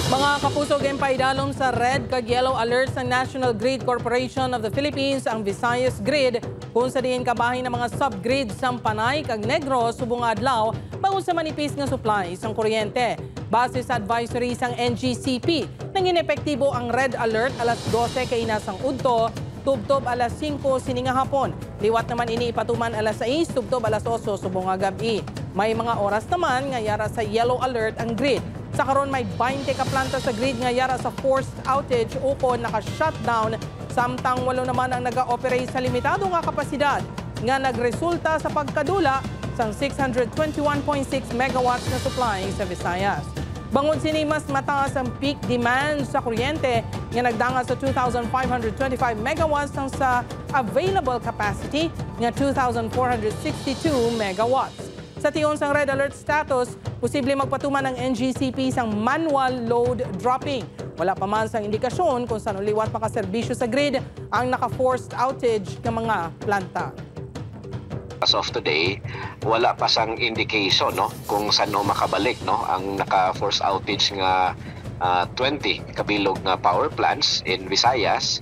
Mga kapuso, ginpa-idalom sa red kag yellow alert sa National Grid Corporation of the Philippines ang Visayas Grid kung sa diin kabahin ng mga subgrid sa Panay kag Negros subong adlaw bago sa manipis nga supply sang kuryente. Base sa advisory sang NGCP, nangin epektibo ang red alert alas 12 kay inasang udto, tubtob alas 5 sininga hapon. Liwat naman ini ipatuman alas 6, tubtob alas 8 subong nga gabi. May mga oras naman nga yara sa yellow alert ang grid. Sa karon may 20 ka planta sa grid nga yara sa forced outage o naka-shutdown, samtang 8 naman ang naga-operate sa limitado nga kapasidad nga nagresulta sa pagkadula sang 621.6 megawatts na supply sa Visayas. Bangod sini mas mataas ang peak demand sa kuryente nga nagdanga sa 2,525 megawatts sang sa available capacity nga 2,462 megawatts. Sa tiyon sang red alert status, posible magpatuman ng NGCP sang manual load dropping. Wala pa man sang indikasyon kung saan liwat makaserbisyo sa grid ang naka-forced outage ng mga planta. As of today, wala pa sang indication kung saan makabalik ang naka-forced outage nga 20 kabilog nga power plants in Visayas.